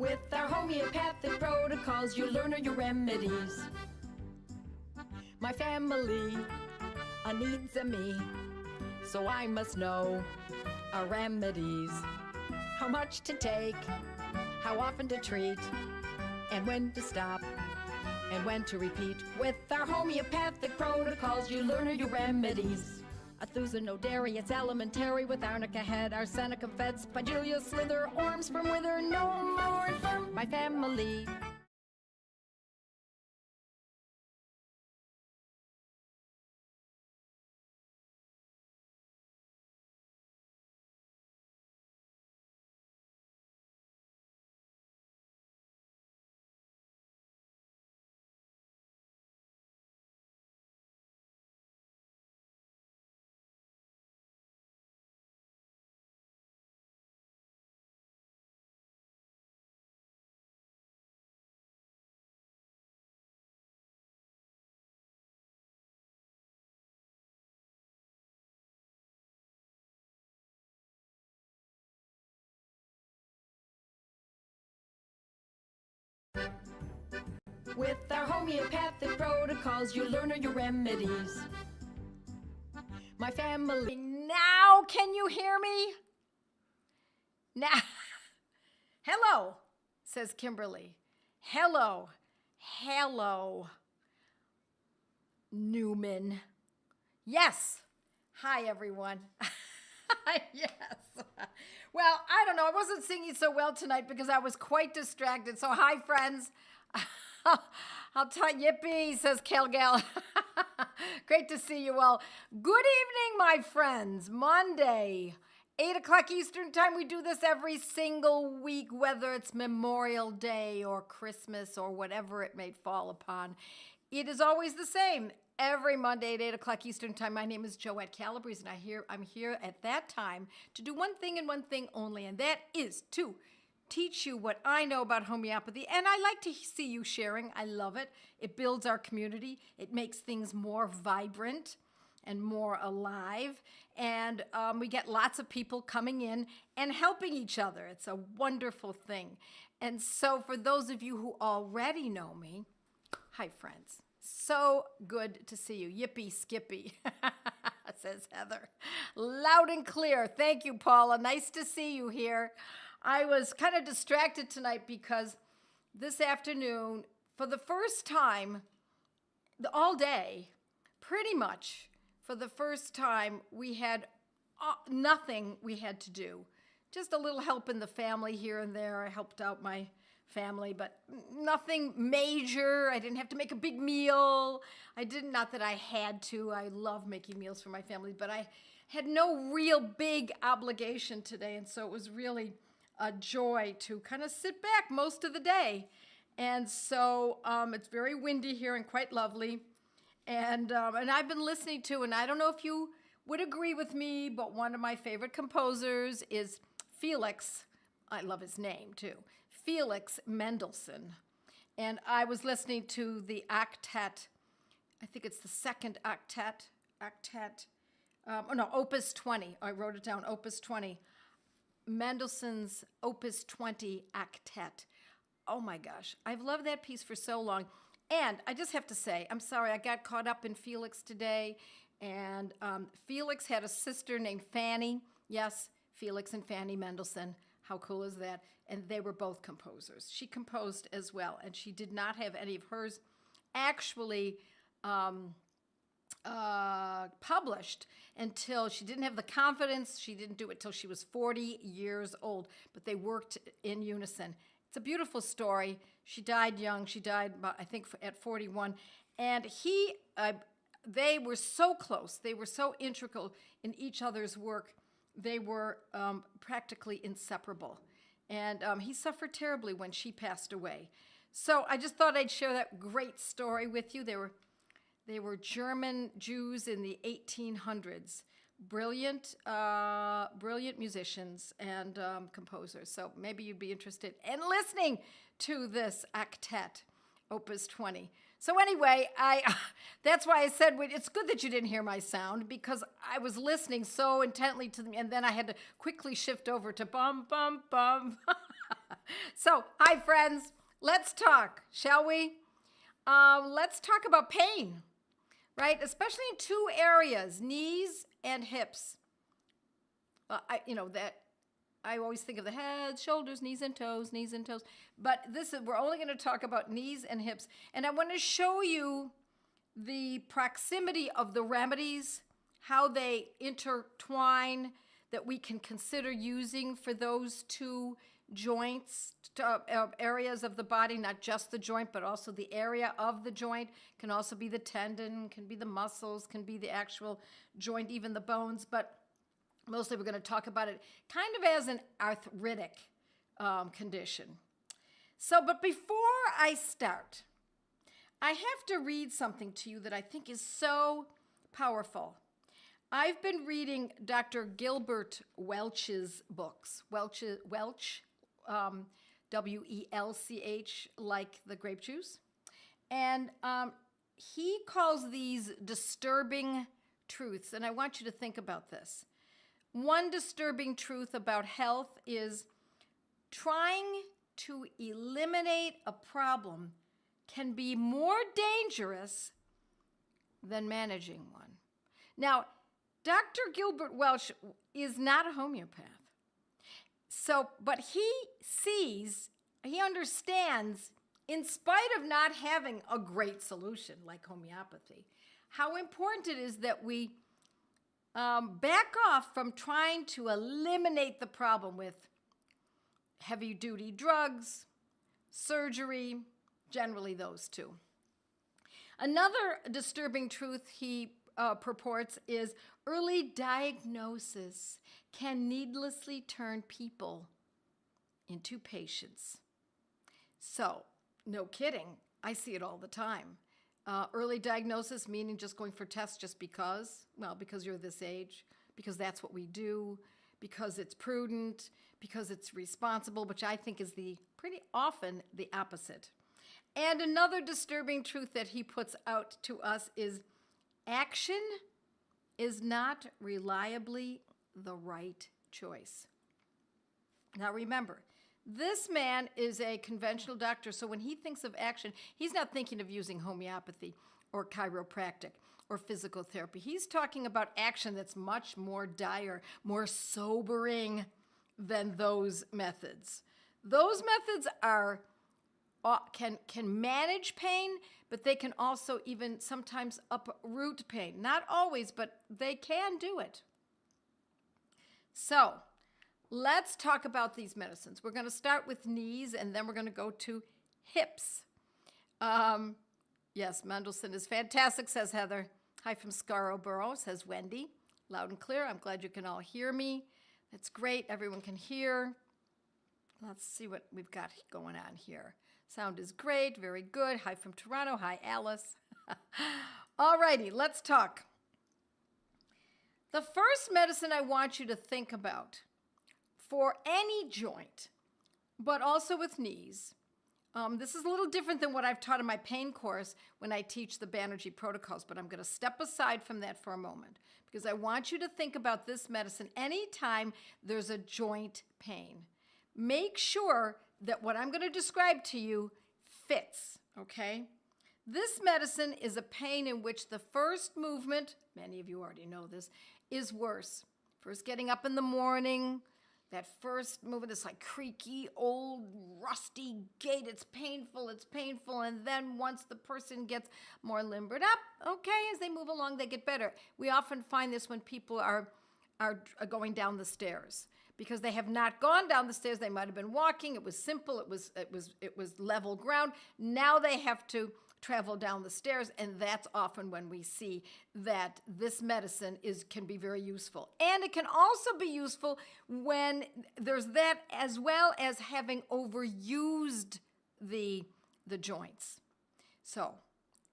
With our homeopathic protocols, you learn all your remedies. My family needs me, so I must know our remedies. How much to take, how often to treat, and when to stop, and when to repeat. With our homeopathic protocols, you learn all your remedies. Athusanodarius, elementary with arnica head, arsenicum fed, spigelia slither, orm sperm wither, no more infirm. My family. With our homeopathic protocols, you learn all your remedies. My family. Now, can you hear me? Now, hello, says Kimberly. Hello, Newman. Yes. Hi, everyone. Yes. Well, I don't know. I wasn't singing so well tonight because I was quite distracted. So, hi, friends. I'll tell yippee, says Kelgal. Great to see you all. Good evening, my friends. Monday, 8 o'clock Eastern time. We do this every single week, whether it's Memorial Day or Christmas or whatever it may fall upon. It is always the same. Every Monday at 8 o'clock Eastern time. My name is Joette Calabrese, and I'm here at that time to do one thing and one thing only, and that is to teach you what I know about homeopathy, and I like to see you sharing. I love it. It builds our community. It makes things more vibrant and more alive, and we get lots of people coming in and helping each other. It's a wonderful thing. And so for those of you who already know me, hi, friends. So good to see you. Yippee skippy, says Heather. Loud and clear. Thank you, Paula. Nice to see you here. I was kind of distracted tonight because this afternoon, for the first time, all day, pretty much for the first time, we had nothing we had to do. Just a little help in the family here and there. I helped out my family, but nothing major. I didn't have to make a big meal. Not that I had to. I love making meals for my family, but I had no real big obligation today, and so it was really a joy to kind of sit back most of the day. And so it's very windy here and quite lovely. And I've been listening to, and I don't know if you would agree with me, but one of my favorite composers is Felix. I love his name too. Felix Mendelssohn. And I was listening to the octet. I think it's the second octet. Opus 20. I wrote it down, Opus 20. Mendelssohn's Opus 20 octet. Oh my gosh, I've loved that piece for so long. And I just have to say, I'm sorry, I got caught up in Felix today. And Felix had a sister named Fanny. Yes, Felix and Fanny Mendelssohn. How cool is that? And they were both composers. She composed as well, and she did not have any of hers actually published until she didn't have the confidence. She didn't do it till she was 40 years old, but they worked in unison. It's a beautiful story. She died young. She died, I think, at 41. And they were so close. They were so integral in each other's work. They were practically inseparable. And he suffered terribly when she passed away. So I just thought I'd share that great story with you. They were German Jews in the 1800s. Brilliant musicians and composers. So maybe you'd be interested in listening to this octet, Opus 20. So anyway, that's why I said it's good that you didn't hear my sound, because I was listening so intently to them, and then I had to quickly shift over to bum, bum, bum. So, hi, friends. Let's talk, shall we? Let's talk about pain, right? Especially in two areas, knees and hips. That I always think of the head, shoulders, knees and toes, knees and toes. But we're only going to talk about knees and hips. And I want to show you the proximity of the remedies, how they intertwine, that we can consider using for those two joints, areas of the body, not just the joint, but also the area of the joint. Can also be the tendon, can be the muscles, can be the actual joint, even the bones. But mostly we're going to talk about it kind of as an arthritic condition. So, but before I start, I have to read something to you that I think is so powerful. I've been reading Dr. Gilbert Welch's books. Welch, W-E-L-C-H, like the grape juice. And he calls these disturbing truths. And I want you to think about this. One disturbing truth about health is trying to eliminate a problem can be more dangerous than managing one. Now, Dr. Gilbert Welch is not a homeopath. But he understands, in spite of not having a great solution like homeopathy, how important it is that we back off from trying to eliminate the problem with heavy-duty drugs, surgery, generally those two. Another disturbing truth he purports is early diagnosis can needlessly turn people into patients. So, no kidding. I see it all the time. Early diagnosis, meaning just going for tests just because? Well, because you're this age, because that's what we do, because it's prudent, because it's responsible, which I think is pretty often the opposite. And another disturbing truth that he puts out to us is action is not reliably the right choice. Now remember, this man is a conventional doctor, so when he thinks of action, he's not thinking of using homeopathy or chiropractic or physical therapy. He's talking about action that's much more dire, more sobering than those methods. Those methods can manage pain, but they can also even sometimes uproot pain. Not always, but they can do it. So, let's talk about these medicines. We're going to start with knees, and then we're going to go to hips. Yes, Mendelssohn is fantastic, says Heather. Hi from Scarborough, says Wendy. Loud and clear. I'm glad you can all hear me. That's great. Everyone can hear. Let's see what we've got going on here. Sound is great. Very good. Hi from Toronto. Hi, Alice. All righty, let's talk. The first medicine I want you to think about for any joint, but also with knees. This is a little different than what I've taught in my pain course when I teach the Banerjee protocols, but I'm going to step aside from that for a moment because I want you to think about this medicine anytime there's a joint pain. Make sure that what I'm going to describe to you fits, okay? This medicine is a pain in which the first movement, many of you already know this, is worse. First getting up in the morning, that first movement is like creaky, old, rusty gait. It's painful. And then once the person gets more limbered up, okay, as they move along, they get better. We often find this when people are going down the stairs because they have not gone down the stairs. They might have been walking. It was simple. It was level ground. Now they have to travel down the stairs, and that's often when we see that this medicine can be very useful. And it can also be useful when there's that, as well as having overused the joints. So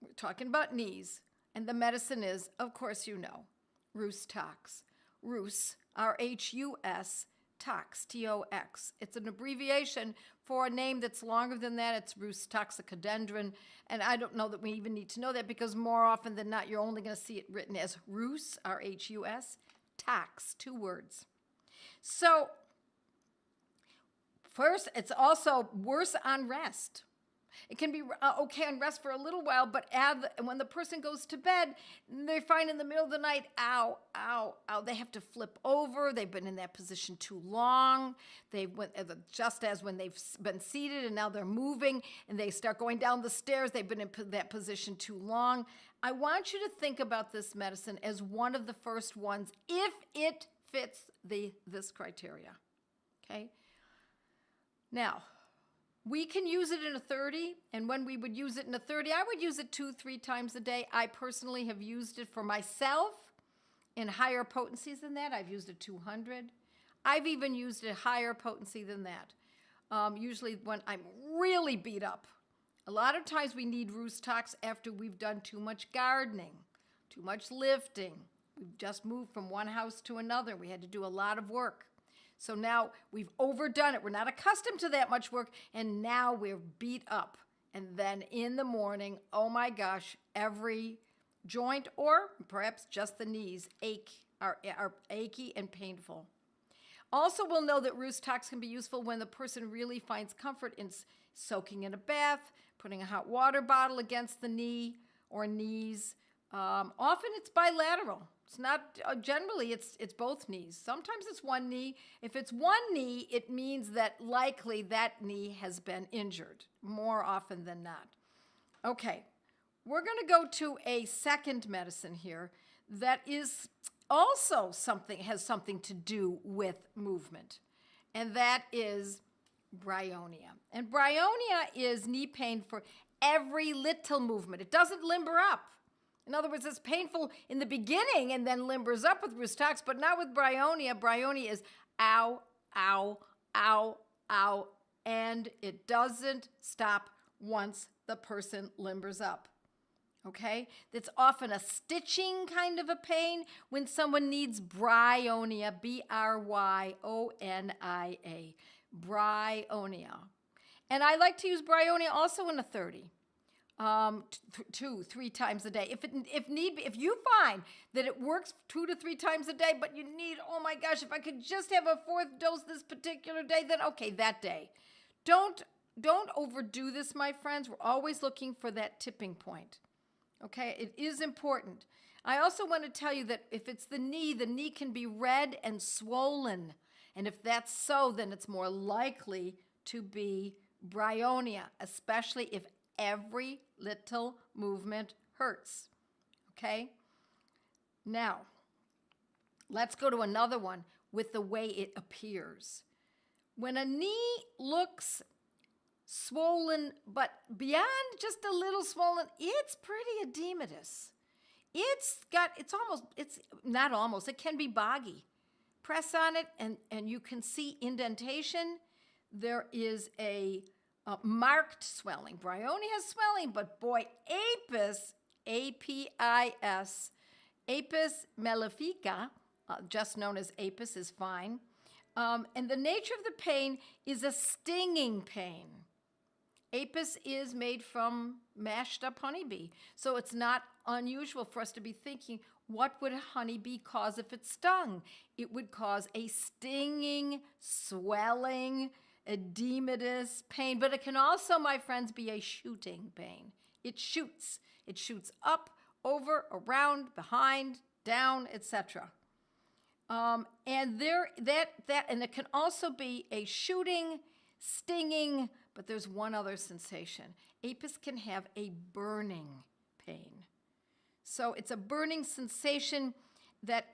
we're talking about knees, and the medicine is, of course you know, Rhus tox. Rhus, R-H-U-S, tox, T-O-X. It's an abbreviation for a name that's longer than that. It's Rhus toxicodendron. And I don't know that we even need to know that because more often than not, you're only going to see it written as Rhus, R-H-U-S, tox, 2 words. So First, it's also worse on rest. It can be okay on rest for a little while, but when the person goes to bed, they find in the middle of the night, ow, ow, ow. They have to flip over. They've been in that position too long. They went just as when they've been seated and now they're moving and they start going down the stairs. They've been in that position too long. I want you to think about this medicine as one of the first ones if it fits this criteria. Okay. Now, we can use it in a 30, and when we would use it in a 30, I would use it 2-3 times a day. I personally have used it for myself in higher potencies than that. I've used it 200. I've even used a higher potency than that, usually when I'm really beat up. A lot of times we need roost tox after we've done too much gardening, too much lifting. We've just moved from one house to another. We had to do a lot of work. So now we've overdone it. We're not accustomed to that much work, and now we're beat up. And then in the morning, oh my gosh, every joint or perhaps just the knees are achy and painful. Also, we'll know that roost tox can be useful when the person really finds comfort in soaking in a bath, putting a hot water bottle against the knee or knees. Often it's bilateral. It's not, generally it's both knees. Sometimes it's one knee. If it's one knee, it means that likely that knee has been injured more often than not. Okay, we're going to go to a second medicine here that is also has something to do with movement, and that is bryonia. And bryonia is knee pain for every little movement. It doesn't limber up. In other words, it's painful in the beginning and then limbers up with roost tox, but not with bryonia. Bryonia is ow, ow, ow, ow, and it doesn't stop once the person limbers up. Okay? It's often a stitching kind of a pain when someone needs bryonia, B-R-Y-O-N-I-A, bryonia. And I like to use bryonia also in a 30. 2-3 times a day. If you find that it works 2 to 3 times a day, but you need, oh my gosh, if I could just have a 4th dose this particular day, then okay, that day. Don't overdo this, my friends. We're always looking for that tipping point. Okay, it is important. I also want to tell you that if it's the knee can be red and swollen. And if that's so, then it's more likely to be bryonia, especially if every little movement hurts. Okay? Now, let's go to another one with the way it appears. When a knee looks swollen, but beyond just a little swollen, it's pretty edematous. It can be boggy. Press on it and you can see indentation. There is a marked swelling. Bryonia has swelling, but boy, apis, A-P-I-S, apis mellifica, just known as apis, is fine. And the nature of the pain is a stinging pain. Apis is made from mashed up honeybee. So it's not unusual for us to be thinking, what would a honeybee cause if it stung? It would cause a stinging, swelling, edematous pain, but it can also, my friends, be a shooting pain. It shoots. It shoots up, over, around, behind, down, etc. And it can also be a shooting, stinging, but there's one other sensation. Apis can have a burning pain. So it's a burning sensation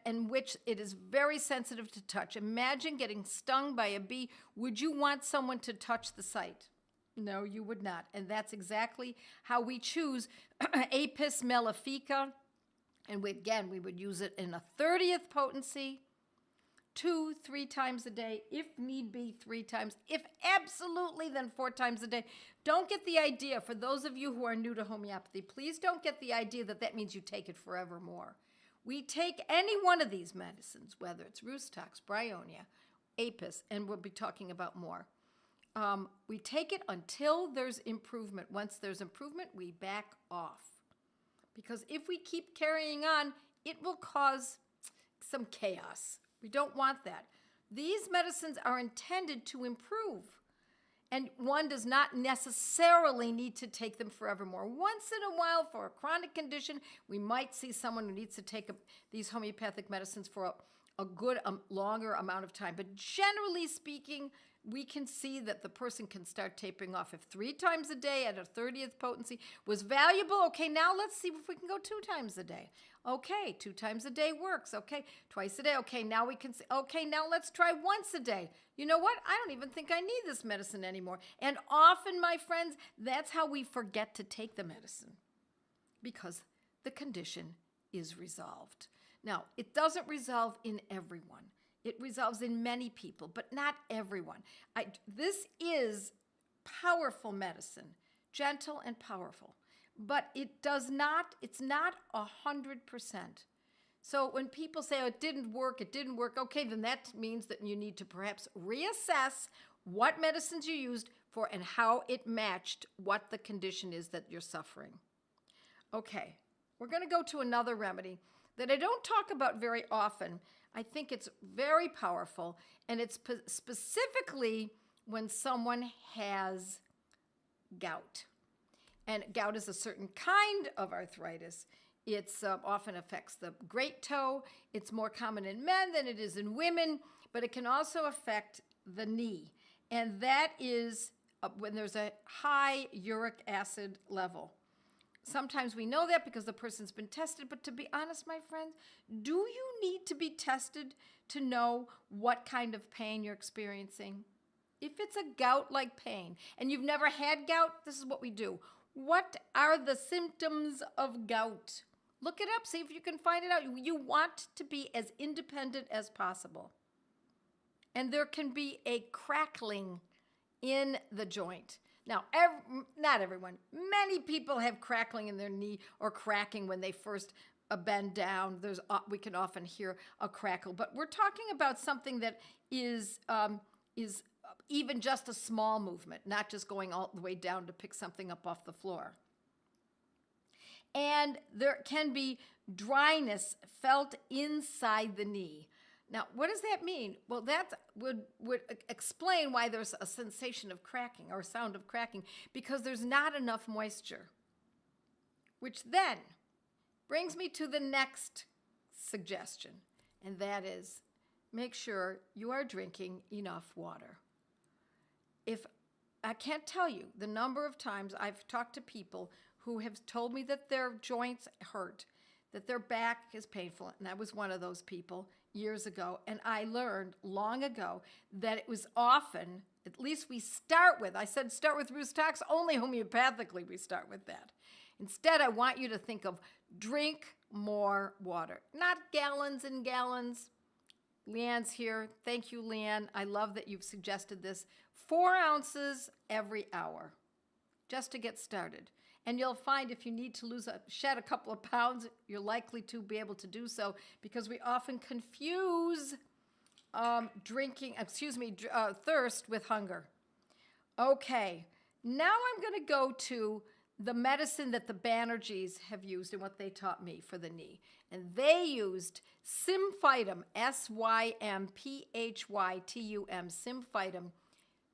in which it is very sensitive to touch. Imagine getting stung by a bee. Would you want someone to touch the site? No, you would not. And that's exactly how we choose apis mellifica. And we would use it in a 30th potency, 2-3 times a day, if need be 3 times. If absolutely, then 4 times a day. Don't get the idea, for those of you who are new to homeopathy, please don't get the idea that means you take it forevermore. We take any one of these medicines, whether it's roost tox, bryonia, apis, and we'll be talking about more. We take it until there's improvement. Once there's improvement, we back off. Because if we keep carrying on, it will cause some chaos. We don't want that. These medicines are intended to improve. And one does not necessarily need to take them forevermore. Once in a while, for a chronic condition, we might see someone who needs to take these homeopathic medicines for a good, longer amount of time. But generally speaking, we can see that the person can start tapering off. If 3 times a day at a 30th potency was valuable, okay, now let's see if we can go 2 times a day. Okay, 2 times a day works. Okay, twice a day. Okay, now we can see, okay, now let's try once a day. You know what? I don't even think I need this medicine anymore. And often, my friends, that's how we forget to take the medicine, because the condition is resolved. Now, it doesn't resolve in everyone. It resolves in many people, but not everyone. This is powerful medicine, gentle and powerful, but it's not 100%. So when people say, oh, it didn't work, okay, then that means that you need to perhaps reassess what medicines you used for and how it matched what the condition is that you're suffering. Okay, we're going to go to another remedy that I don't talk about very often. I think it's very powerful, and it's specifically when someone has gout. And gout is a certain kind of arthritis. It often affects the great toe. It's more common in men than it is in women, but it can also affect the knee. And that is when there's a high uric acid level. Sometimes we know that because the person's been tested, but to be honest, my friends, do you need to be tested to know what kind of pain you're experiencing? If it's a gout-like pain and you've never had gout, this is what we do. What are the symptoms of gout? Look it up, see if you can find it out. You want to be as independent as possible. And there can be a crackling in the joint. Now, not everyone. Many people have crackling in their knee or cracking when they first bend down. We can often hear a crackle, but we're talking about something that is even just a small movement, not just going all the way down to pick something up off the floor. And there can be dryness felt inside the knee. Now, what does that mean? Well, that would explain why there's a sensation of cracking or sound of cracking, because there's not enough moisture. Which then brings me to the next suggestion, and that is make sure you are drinking enough water. I can't tell you the number of times I've talked to people who have told me that their joints hurt, that their back is painful, and I was one of those people years ago, and I learned long ago that it was often, at least we start with, I said start with Rhus-Tox, only homeopathically we start with that. Instead, I want you to think of drink more water, not gallons and gallons. Leanne's here. Thank you, Leanne. I love that you've suggested this. 4 ounces every hour, just to get started. And you'll find if you need to shed a couple of pounds, you're likely to be able to do so, because we often confuse thirst with hunger. Okay, now I'm going to go to the medicine that the Banerjees have used and what they taught me for the knee. And they used Symphytum, Symphytum, Symphytum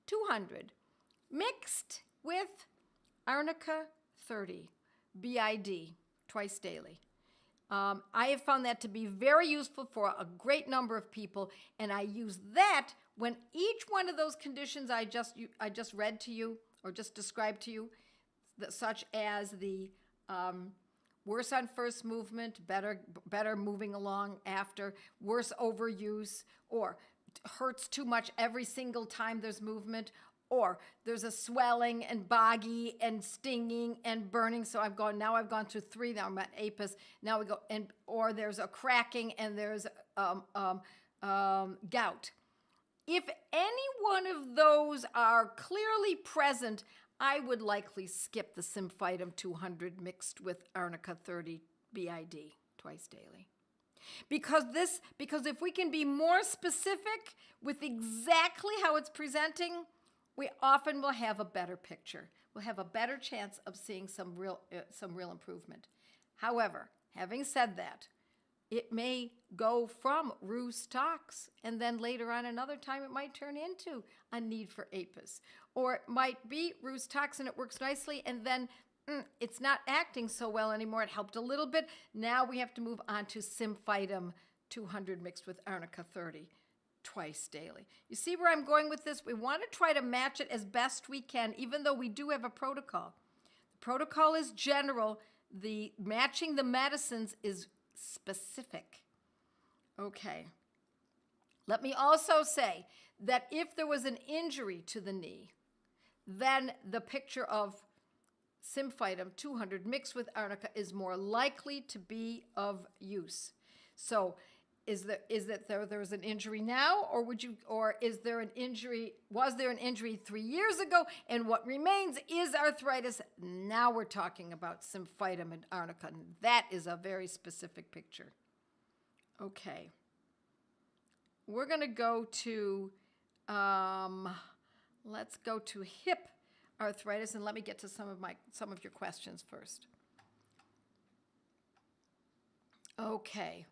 200, mixed with Arnica 30, BID, twice daily. I have found that to be very useful for a great number of people, and I use that when each one of those conditions I just read to you or just described to you, such as the worse on first movement, better moving along after, worse overuse, or hurts too much every single time there's movement, or there's a swelling and boggy and stinging and burning. So I've gone through 3. Now I'm at apis. Now we go, or there's a cracking and there's gout. If any one of those are clearly present, I would likely skip the Symphytum 200 mixed with Arnica 30 BID twice daily. Because if we can be more specific with exactly how it's presenting, we often will have a better picture. We'll have a better chance of seeing some real improvement. However, having said that, it may go from Rhus-Tox, and then later on another time it might turn into a need for apis. Or it might be roost toxin, it works nicely, and then it's not acting so well anymore. It helped a little bit. Now we have to move on to Symphytum 200 mixed with Arnica 30 twice daily. You see where I'm going with this? We want to try to match it as best we can, even though we do have a protocol. The protocol is general. The matching the medicines is specific. Okay. Let me also say that if there was an injury to the knee, then the picture of Symphytum 200 mixed with Arnica is more likely to be of use. So is that there was an injury now, or is there an injury, was there an injury 3 years ago, and what remains is arthritis? Now we're talking about Symphytum and Arnica, and that is a very specific picture. Okay. We're going to go to, let's go to hip arthritis, and let me get to some of your questions first. Okay.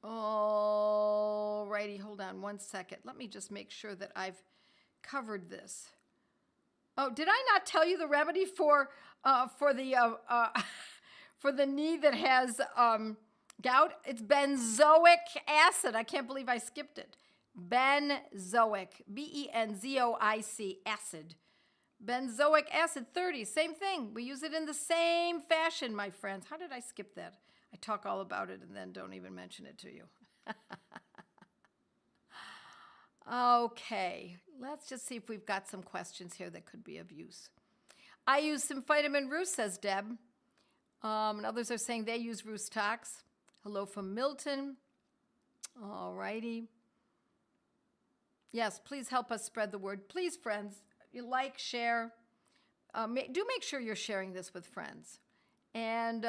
All righty, hold on one second. Let me just make sure that I've covered this. Oh, did I not tell you the remedy for the for the knee that has gout? It's benzoic acid. I can't believe I skipped it. Benzoic, benzoic acid. Benzoic acid 30, same thing. We use it in the same fashion, my friends. How did I skip that? I talk all about it and then don't even mention it to you. Okay, let's just see if we've got some questions here that could be of use. I use Symphytum and Roost, says Deb. And others are saying they use Roost Tox. Hello from Milton. All righty. Yes, please help us spread the word. Please, friends, you like, share. Do make sure you're sharing this with friends. And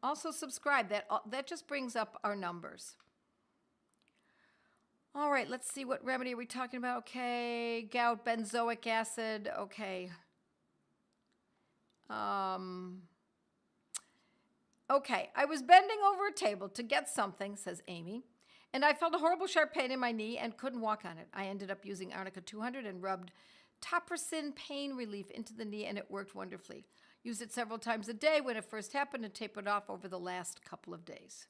also subscribe. That just brings up our numbers. All right, let's see, what remedy are we talking about? Okay, gout, benzoic acid. Okay. Okay, I was bending over a table to get something, says Amy, and I felt a horrible sharp pain in my knee and couldn't walk on it. I ended up using Arnica 200 and rubbed Topricin pain relief into the knee, and it worked wonderfully. Used it several times a day when it first happened and tapered off over the last couple of days.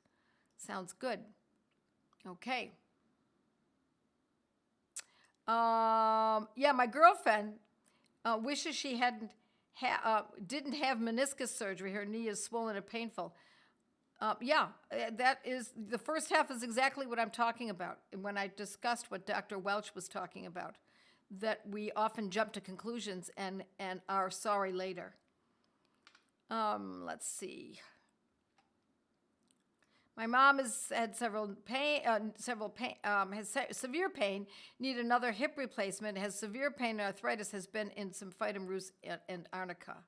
Sounds good. Okay. Yeah, my girlfriend wishes she didn't have meniscus surgery. Her knee is swollen and painful. Yeah, that is, the first half is exactly what I'm talking about. When I discussed what Dr. Welch was talking about, that we often jump to conclusions and are sorry later. Let's see. My mom has had has severe pain, need another hip replacement, has severe pain and arthritis, has been in Symphytum, Roost, and Arnica.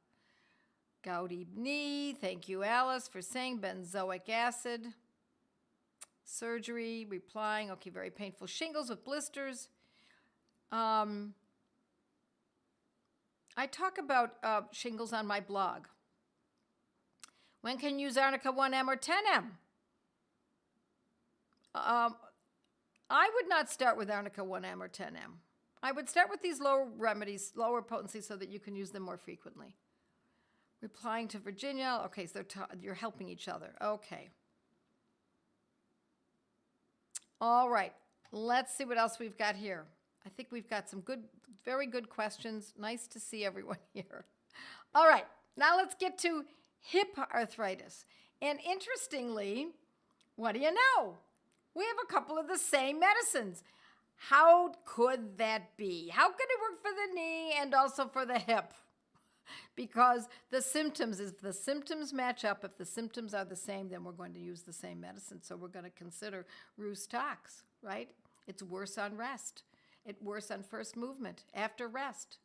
Gouty knee, thank you, Alice, for saying benzoic acid. Surgery, replying, okay, very painful. Shingles with blisters. I talk about shingles on my blog. When can you use Arnica 1M or 10M? I would not start with Arnica 1M or 10M. I would start with these lower remedies, lower potency, so that you can use them more frequently. Replying to Virginia. Okay, so you're helping each other. Okay. All right. Let's see what else we've got here. I think we've got some good, very good questions. Nice to see everyone here. All right. Now let's get to hip arthritis. And interestingly, what do you know? We have a couple of the same medicines. How could that be? How could it work for the knee and also for the hip? Because the symptoms, if the symptoms match up, if the symptoms are the same, then we're going to use the same medicine. So we're going to consider Roost Tox, right? It's worse on rest. It's worse on first movement, after rest.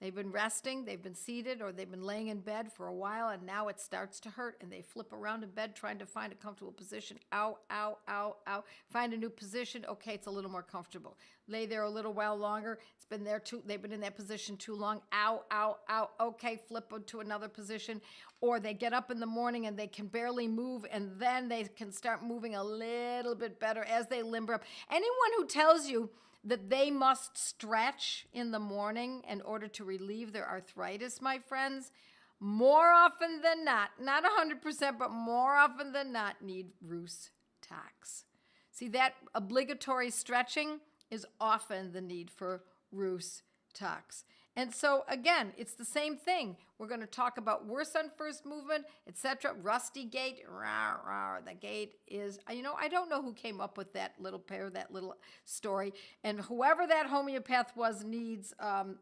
They've been resting, they've been seated, or they've been laying in bed for a while, and now it starts to hurt, and they flip around in bed trying to find a comfortable position. Ow, ow, ow, ow. Find a new position. Okay, it's a little more comfortable. Lay there a little while longer. It's been there they've been in that position too long. Ow, ow, ow. Okay, flip to another position. Or they get up in the morning and they can barely move, and then they can start moving a little bit better as they limber up. Anyone who tells you that they must stretch in the morning in order to relieve their arthritis, my friends, more often than not 100%, but more often than not, need Rhus tox. See, that obligatory stretching is often the need for Rhus tox. And so, again, it's the same thing. We're going to talk about worse on first movement, etc. Rusty gait. Rawr, rawr. The gait is, I don't know who came up with that little story. And whoever that homeopath was needs an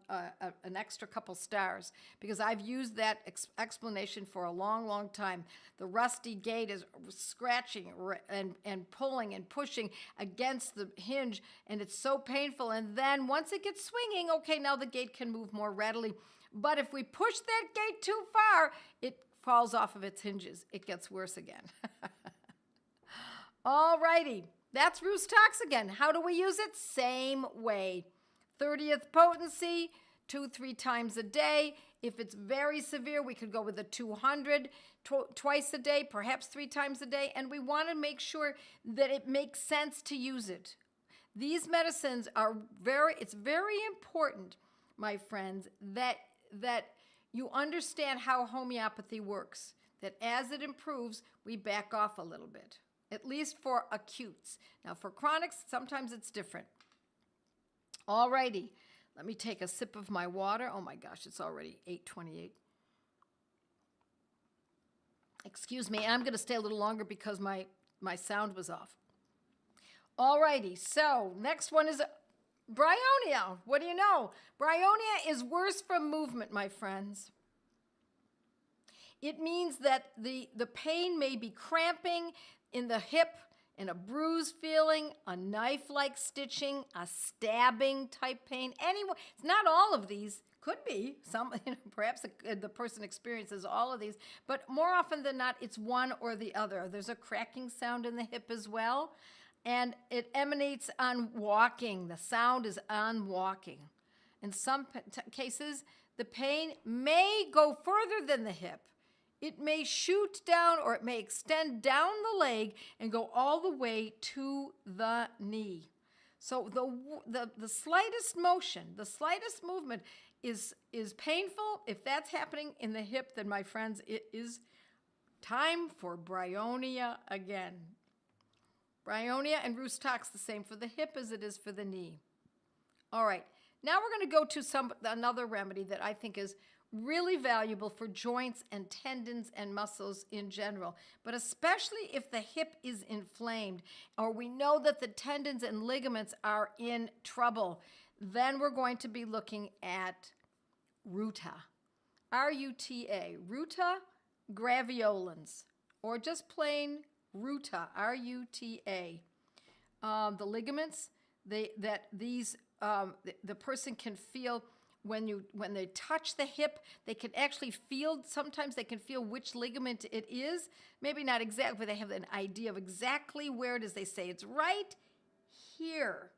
extra couple stars, because I've used that explanation for a long, long time. The rusty gait is scratching and pulling and pushing against the hinge, and it's so painful. And then once it gets swinging, okay, now the gait can move more readily. But if we push that gate too far, it falls off of its hinges. It gets worse again. All righty, that's Rhus tox again. How do we use it? Same way. 30th potency, 2-3 times a day. If it's very severe, we could go with a 200 twice a day, perhaps 3 times a day. And we want to make sure that it makes sense to use it. These medicines it's very important, my friends, that you understand how homeopathy works, that as it improves, we back off a little bit, at least for acutes. Now, for chronics, sometimes it's different. All righty, let me take a sip of my water. Oh my gosh, it's already 8:28. Excuse me, I'm going to stay a little longer because my sound was off. All righty, so next one is Bryonia. What do you know? Bryonia is worse from movement, my friends. It means that the pain may be cramping in the hip, and a bruise feeling, a knife-like stitching, a stabbing type pain. Anyway, it's not all of these. Could be some, perhaps the person experiences all of these, but more often than not, it's one or the other. There's a cracking sound in the hip as well. And it emanates on walking. The sound is on walking. In some cases, the pain may go further than the hip. It may shoot down, or it may extend down the leg and go all the way to the knee. So the slightest motion, the slightest movement is painful. If that's happening in the hip, then my friends, it is time for Bryonia again. Bryonia and Rhus tox, the same for the hip as it is for the knee. All right, now we're going to go to another remedy that I think is really valuable for joints and tendons and muscles in general, but especially if the hip is inflamed or we know that the tendons and ligaments are in trouble. Then we're going to be looking at Ruta, R-U-T-A, Ruta graveolens, or just plain Ruta, R-U-T-A. The ligaments, the person can feel when they touch the hip, they can actually feel, sometimes they can feel which ligament it is. Maybe not exactly, but they have an idea of exactly where it is. They say it's right here.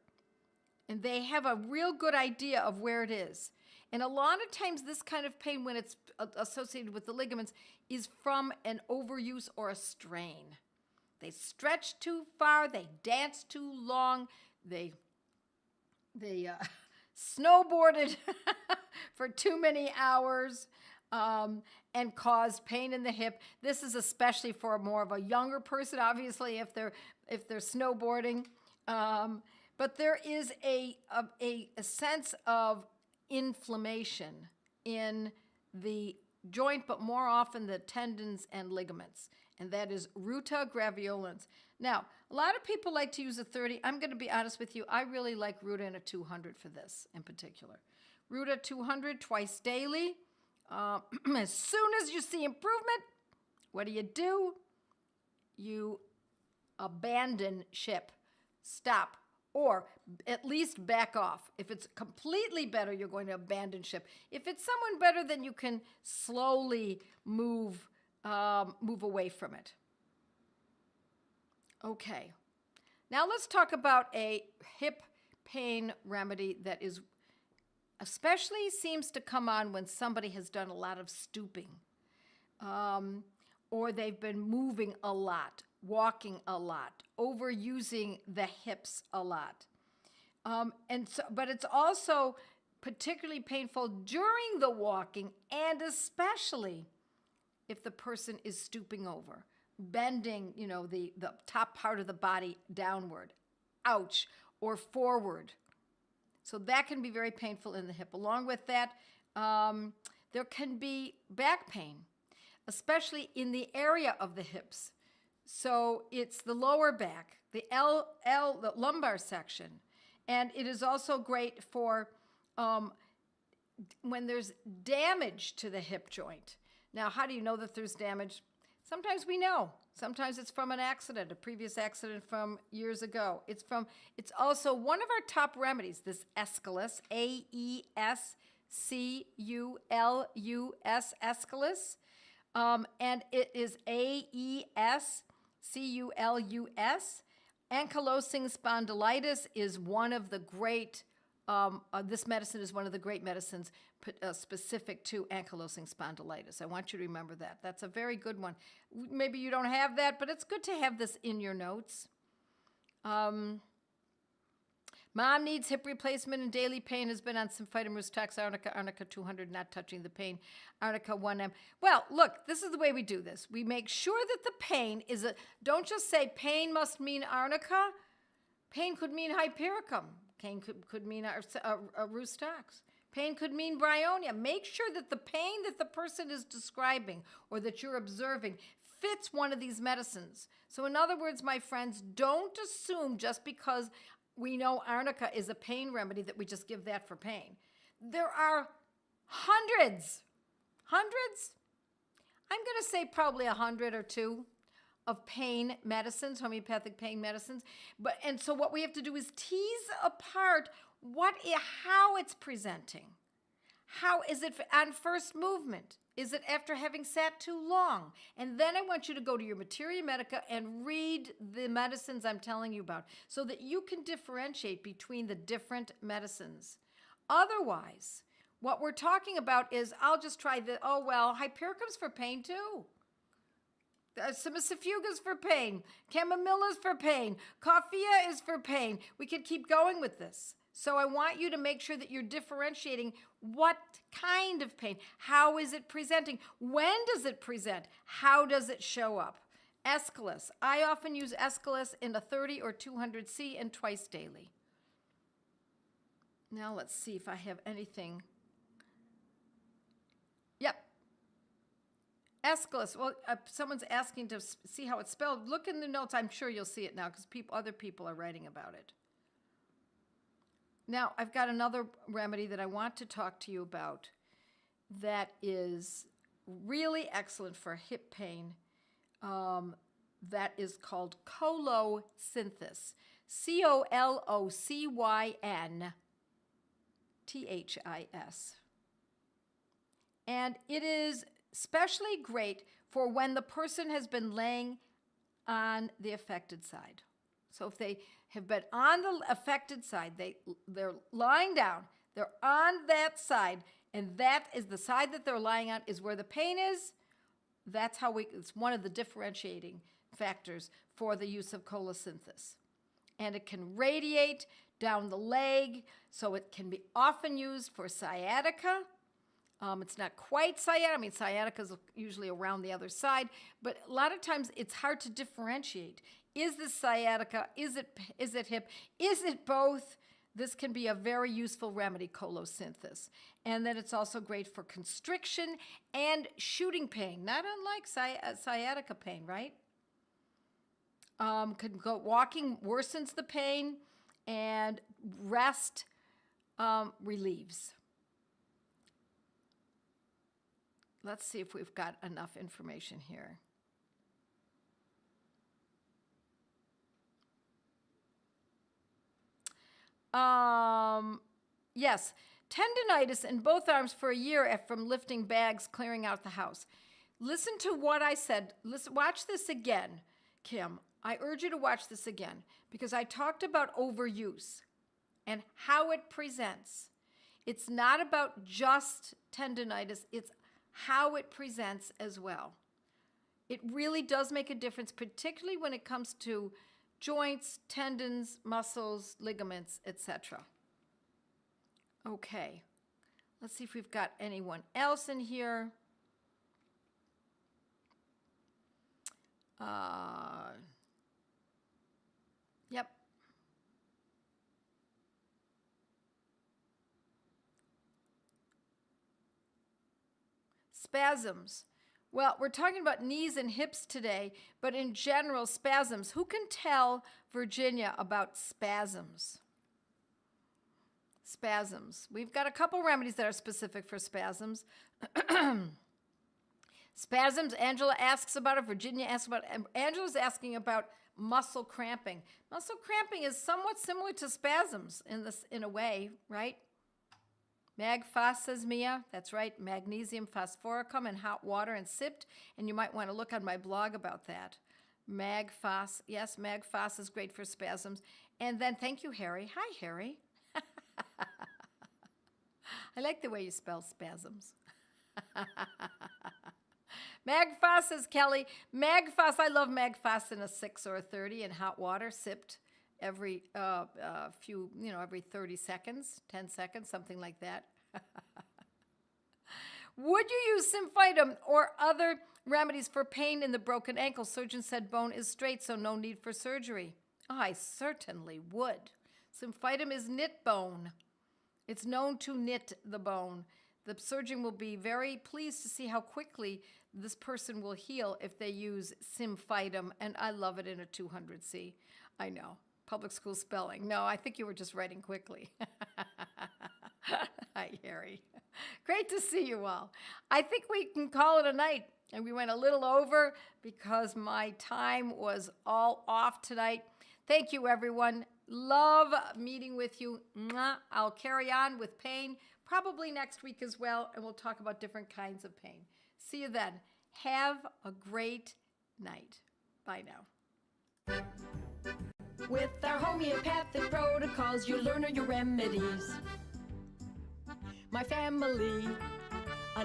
And they have a real good idea of where it is. And a lot of times this kind of pain, when it's associated with the ligaments, is from an overuse or a strain. They stretch too far, they dance too long, they snowboarded for too many hours and caused pain in the hip. This is especially for more of a younger person, obviously, if they're snowboarding. But there is a sense of inflammation in the joint, but more often the tendons and ligaments. And that is Ruta graveolens. Now, a lot of people like to use a 30. I'm going to be honest with you. I really like Ruta and a 200 for this in particular. Ruta 200 twice daily. As soon as you see improvement, what do? You abandon ship. Stop. or at least back off. If it's completely better, you're going to abandon ship. If it's someone better, then you can slowly move away from it. Okay. Now let's talk about a hip pain remedy that is especially seems to come on when somebody has done a lot of stooping, or they've been moving a lot, walking a lot, overusing the hips a lot. But it's also particularly painful during the walking, and especially if the person is stooping over, bending, the top part of the body downward, ouch, or forward. So that can be very painful in the hip. Along with that, there can be back pain, especially in the area of the hips. So it's the lower back, the the lumbar section. And it is also great for when there's damage to the hip joint. Now, how do you know that there's damage? Sometimes we know. Sometimes it's from an accident, a previous accident from years ago. It's also one of our top remedies, this Aeschylus, Aecculus, Aeschylus. And it is Aesculus. Ankylosing spondylitis is one of the great, this medicine is one of the great medicines specific to ankylosing spondylitis. I want you to remember that. That's a very good one. Maybe you don't have that, but it's good to have this in your notes. Mom needs hip replacement and daily pain, has been on Symphytum rustax, Arnica 200, not touching the pain, Arnica 1M. Well, look, this is the way we do this. We make sure that the pain is don't just say pain must mean Arnica. Pain could mean hypericum. Pain could mean a rustax. Pain could mean bryonia. Make sure that the pain that the person is describing or that you're observing fits one of these medicines. So in other words, my friends, don't assume just because we know arnica is a pain remedy that we just give that for pain. There are hundreds, I'm going to say probably 100 or two of pain medicines, homeopathic pain medicines. And so what we have to do is tease apart how it's presenting. How is it on first movement? Is it after having sat too long? And then I want you to go to your Materia Medica and read the medicines I'm telling you about so that you can differentiate between the different medicines. Otherwise, what we're talking about is, I'll just try hypericum's for pain too. Semicifuga's for pain. Chamomilla's for pain. Coffea is for pain. We could keep going with this. So I want you to make sure that you're differentiating what kind of pain. How is it presenting? When does it present? How does it show up? Aeschylus. I often use Aeschylus in a 30 or 200C and twice daily. Now let's see if I have anything. Yep. Aeschylus. Well, someone's asking to see how it's spelled. Look in the notes. I'm sure you'll see it now because other people are writing about it. Now, I've got another remedy that I want to talk to you about that is really excellent for hip pain. That is called Colosynthes. Colocynthis. And it is especially great for when the person has been laying on the affected side. So if they have been on the affected side, they're lying down, they're on that side, and that is the side that they're lying on is where the pain is. It's one of the differentiating factors for the use of Colosynthes. And it can radiate down the leg, so it can be often used for sciatica. It's not quite sciatica. I mean, sciatica is usually around the other side, but a lot of times it's hard to differentiate. Is this sciatica? Is it hip? Is it both? This can be a very useful remedy, Colosynthes. And then it's also great for constriction and shooting pain, not unlike sciatica pain, right? Walking worsens the pain, and rest relieves. Let's see if we've got enough information here. Yes, tendonitis in both arms for a year from lifting bags, clearing out the house. Listen to what I said. Listen, watch this again, Kim. I urge you to watch this again because I talked about overuse and how it presents. It's not about just tendonitis, it's how it presents as well. It really does make a difference, particularly when it comes to joints, tendons, muscles, ligaments, etc. Okay, let's see if we've got anyone else in here. Yep. Spasms. Well, we're talking about knees and hips today, but in general, spasms. Who can tell Virginia about spasms? Spasms. We've got a couple remedies that are specific for spasms. Spasms, Angela asks about it. Virginia asks about it. Angela's asking about muscle cramping. Muscle cramping is somewhat similar to spasms in a way, right? Mag-phos, says Mia. That's right, magnesium phosphoricum in hot water and sipped. And you might want to look on my blog about that. Mag-phos, yes, mag-phos is great for spasms. And then, thank you, Harry. Hi, Harry. I like the way you spell spasms. Mag-phos, says Kelly. Mag-phos, I love mag-phos in a 6 or a 30 in hot water, sipped every every 30 seconds, 10 seconds, something like that. Would you use symphytum or other remedies for pain in the broken ankle? Surgeon said bone is straight, so no need for surgery. Oh, I certainly would. Symphytum is knit bone. It's known to knit the bone. The surgeon will be very pleased to see how quickly this person will heal if they use symphytum, and I love it in a 200C. I know. Public school spelling. No, I think you were just writing quickly. Hi, Harry. Great to see you all. I think we can call it a night. And we went a little over because my time was all off tonight. Thank you, everyone. Love meeting with you. Mwah. I'll carry on with pain probably next week as well, and we'll talk about different kinds of pain. See you then. Have a great night. Bye now. With our homeopathic protocols, you learn your remedies. My family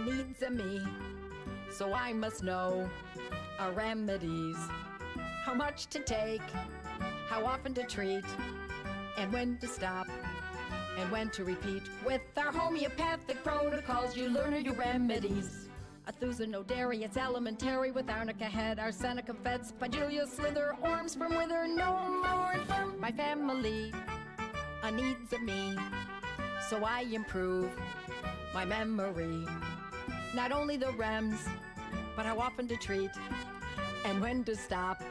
needs me, so I must know our remedies. How much to take, how often to treat, and when to stop, and when to repeat. With our homeopathic protocols, you learn your remedies. Athuzanodary, it's elementary with arnica head, arsenicum fed, spigelia slither, orms from wither, no more from my family needs me, so I improve my memory. Not only the rems, but how often to treat, and when to stop,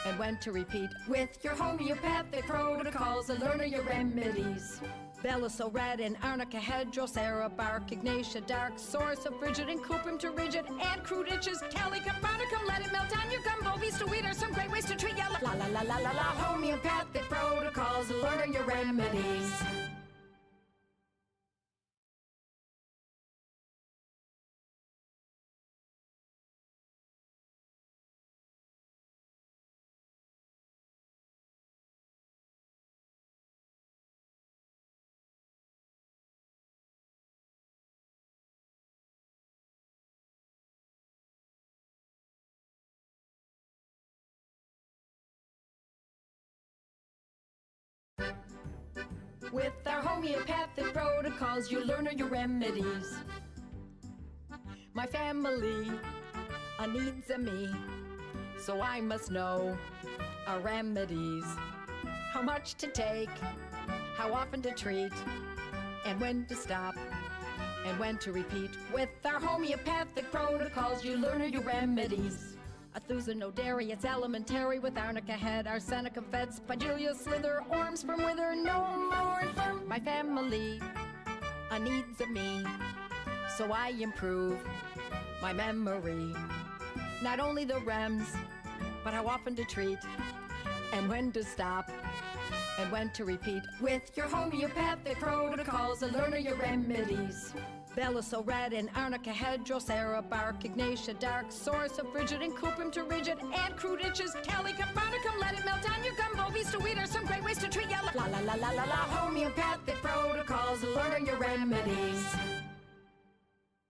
and when to repeat. With your homeopathic protocols, learn your remedies. Belisol red and arnica head, drosera bark, ignatia dark, source of frigid and cuprum to rigid, and crude itches, calicum, barnicum, let it melt on your gumbo, beast to weed are some great ways to treat ya. La la la la la la, homeopathic protocols, learn your remedies. With our homeopathic protocols, you learn your remedies. My family needs me, so I must know our remedies. How much to take, how often to treat, and when to stop, and when to repeat. With our homeopathic protocols, you learn your remedies. Athuzanodary, it's elementary with arnica head, arsenicum fed, spigelia slither, orms from wither, no more from my family needs me, so I improve my memory. Not only the rems, but how often to treat, and when to stop, and when to repeat. With your homeopathic protocols, and learn your remedies. Belisol red and arnica hydrocera bark, ignatia dark, source of frigid and cuprum to rigid, and crude itches, cali caponicum, let it melt on your gumbo, vista weed are some great ways to treat ya. La la la la la la, homeopathic protocols, and learn your remedies.